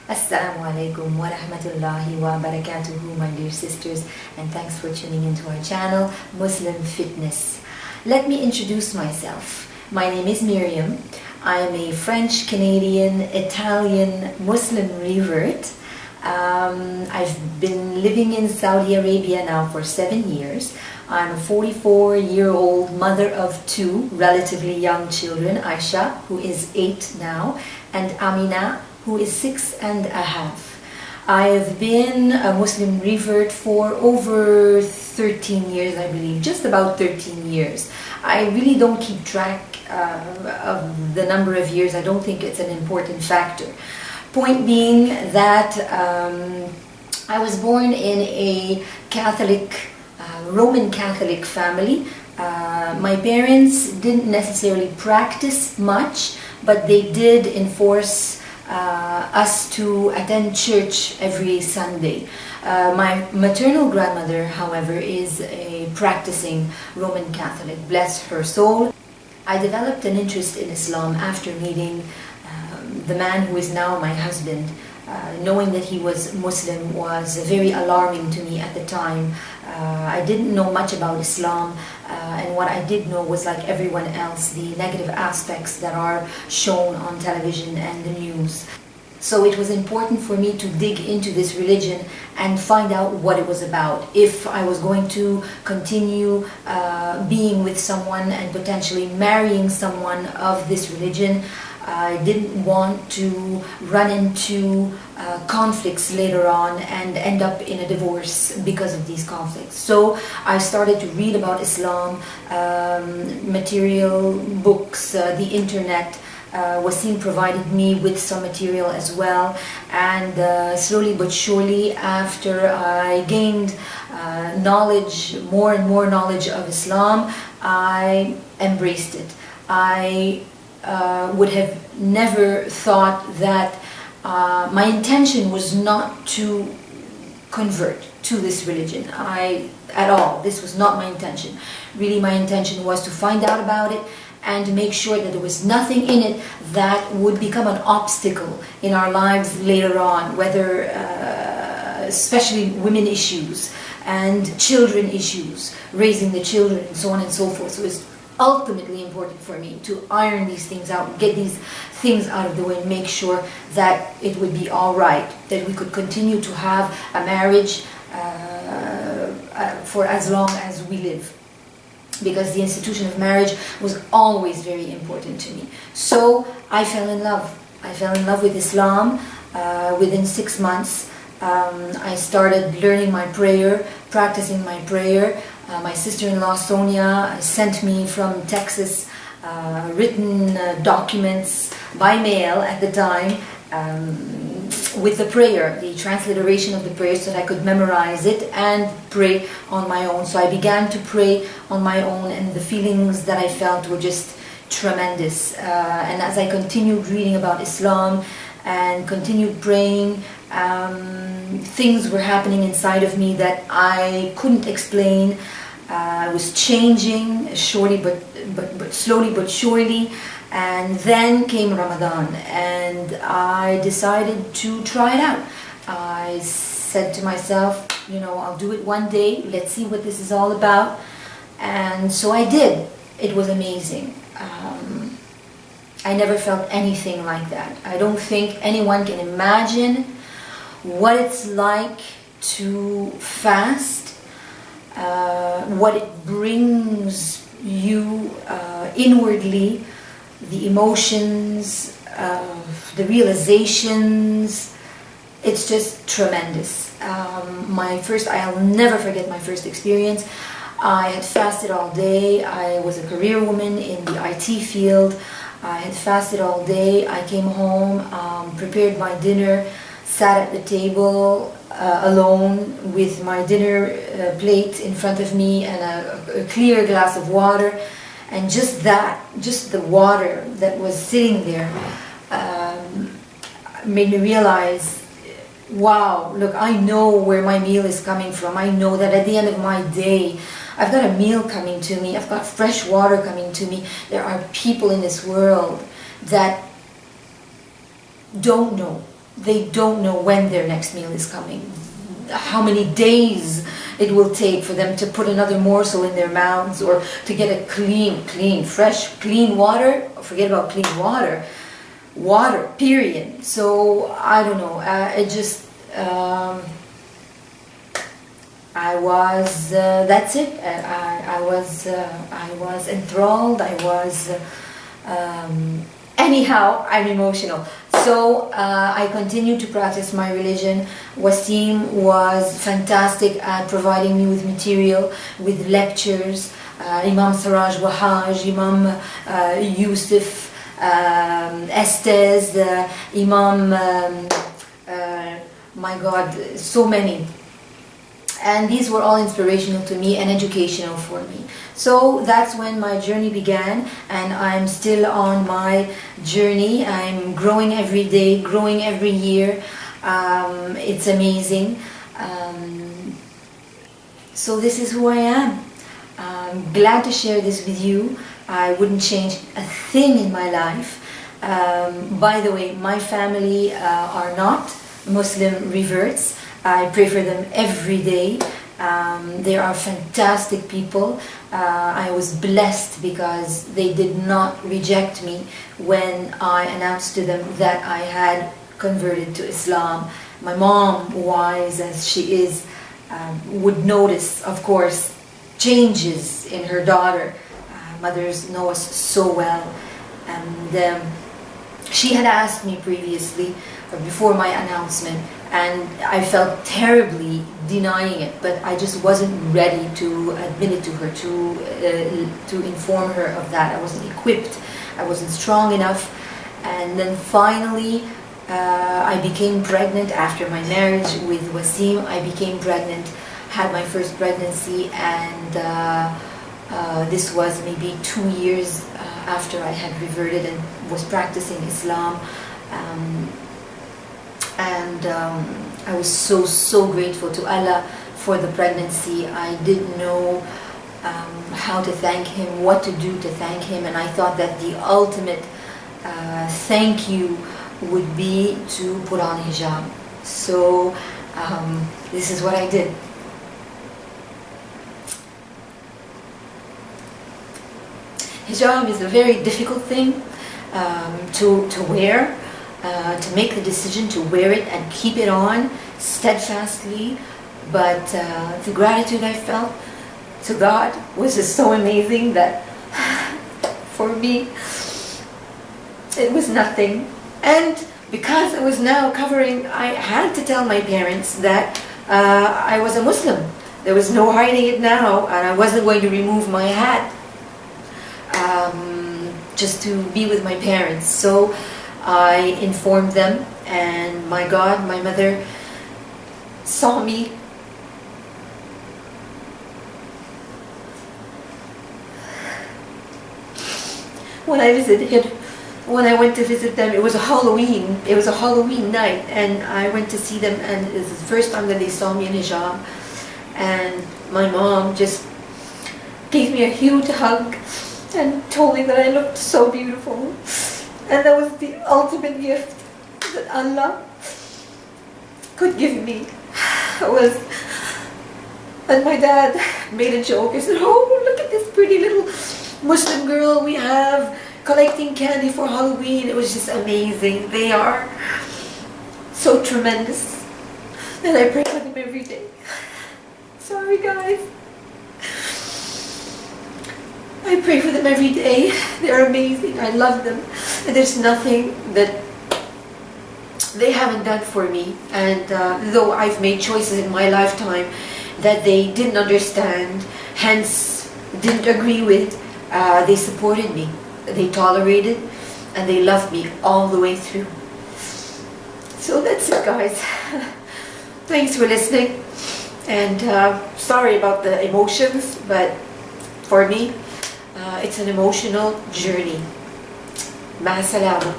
Assalamu alaikum wa rahmatullahi wa barakatuhu, my dear sisters, and thanks for tuning into our channel, Muslim Fitness. Let me introduce myself. My name is Miriam. I am a French, Canadian, Italian Muslim revert. I've been living in Saudi Arabia now for 7 years. I'm a 44-year-old mother of 2 relatively young children, Aisha, who is 8 now, and Amina, who is 6.5. I've been a Muslim revert for over 13 years, I believe, just about 13 years. I really don't keep track of the number of years. I don't think it's an important factor. Point being that I was born in a Catholic, Roman Catholic family. My parents didn't necessarily practice much, but they did enforce us to attend church every Sunday. My maternal grandmother, however, is a practicing Roman Catholic, bless her soul. I developed an interest in Islam after meeting the man who is now my husband. Knowing that he was Muslim was very alarming to me at the time. I didn't know much about Islam, and what I did know was, like everyone else, the negative aspects that are shown on television and the news. So it was important for me to dig into this religion and find out what it was about. If I was going to continue being with someone and potentially marrying someone of this religion, I didn't want to run into conflicts later on and end up in a divorce because of these conflicts. So I started to read about Islam, material, books, the internet. Wasim provided me with some material as well, and slowly but surely, after I gained knowledge, more and more knowledge of Islam, I embraced it. I would have never thought that my intention was not to convert to this religion at all. This was not my intention. Really, my intention was to find out about it and to make sure that there was nothing in it that would become an obstacle in our lives later on, whether especially women issues and children issues, raising the children, and so on and so forth. So it's ultimately important for me to iron these things out, get these things out of the way, and make sure that it would be all right, that we could continue to have a marriage for as long as we live. Because the institution of marriage was always very important to me. So I fell in love. I fell in love with Islam. Within 6 months, I started learning my prayer, practicing my prayer. My sister-in-law Sonia sent me from Texas written documents by mail at the time with the prayer, the transliteration of the prayer, so that I could memorize it and pray on my own. So I began to pray on my own, and the feelings that I felt were just tremendous. And as I continued reading about Islam and continued praying, things were happening inside of me that I couldn't explain. I was changing slowly but surely. And then came Ramadan, and I decided to try it out. I said to myself, you know, I'll do it one day, let's see what this is all about. And so I did. It was amazing. I never felt anything like that. I don't think anyone can imagine what it's like to fast, what it brings you inwardly, the emotions, the realizations. It's just tremendous. I'll never forget my first experience. I had fasted all day. I was a career woman in the IT field. I had fasted all day. I came home, prepared my dinner, sat at the table alone with my dinner plate in front of me and a clear glass of water. And just the water that was sitting there made me realize, wow, look, I know where my meal is coming from. I know that at the end of my day, I've got a meal coming to me. I've got fresh water coming to me. There are people in this world that don't know they don't know when their next meal is coming, how many days it will take for them to put another morsel in their mouths, or to get a clean, fresh, clean water. Forget about clean water, period. So I don't know, it just, I was, that's it. I was enthralled. Anyhow, I'm emotional. So I continued to practice my religion. Wasim was fantastic at providing me with material, with lectures. Imam Saraj Wahaj, Imam Yusuf Estes, Imam, my God, so many. And these were all inspirational to me and educational for me. So that's when my journey began, and I'm still on my journey. I'm growing every day, growing every year. It's amazing. So this is who I am. I'm glad to share this with you. I wouldn't change a thing in my life. By the way, my family are not Muslim reverts. I pray for them every day. They are fantastic people. I was blessed because they did not reject me when I announced to them that I had converted to Islam. My mom, wise as she is, would notice, of course, changes in her daughter. Mothers know us so well. And she had asked me previously, before my announcement, and I felt terribly denying it, but I just wasn't ready to admit it to her, to inform her of that. I wasn't equipped, I wasn't strong enough. And then finally I became pregnant after my marriage with Wasim. I became pregnant, had my first pregnancy, and this was maybe 2 years after I had reverted and was practicing Islam. I was so grateful to Allah for the pregnancy. I didn't know how to thank Him, what to do to thank Him, and I thought that the ultimate thank you would be to put on hijab. So this is what I did. Hijab is a very difficult thing to wear. To make the decision to wear it and keep it on steadfastly, but the gratitude I felt to God was just so amazing that for me it was nothing. And because it was now covering, I had to tell my parents that I was a Muslim. There was no hiding it now, and I wasn't going to remove my hat just to be with my parents. So I informed them, and my God, my mother saw me. When I went to visit them, it was a Halloween. It was a Halloween night, and I went to see them, and it was the first time that they saw me in hijab. And my mom just gave me a huge hug and told me that I looked so beautiful. And that was the ultimate gift that Allah could give me. And my dad made a joke. He said, "Oh, look at this pretty little Muslim girl we have collecting candy for Halloween." It was just amazing. They are so tremendous. And I pray for them every day. Sorry, guys. I pray for them every day. They're amazing. I love them. And there's nothing that they haven't done for me. And though I've made choices in my lifetime that they didn't understand, hence didn't agree with, they supported me. They tolerated, and they loved me all the way through. So that's it, guys. Thanks for listening. And sorry about the emotions, but for me, it's an emotional journey. Ma salama.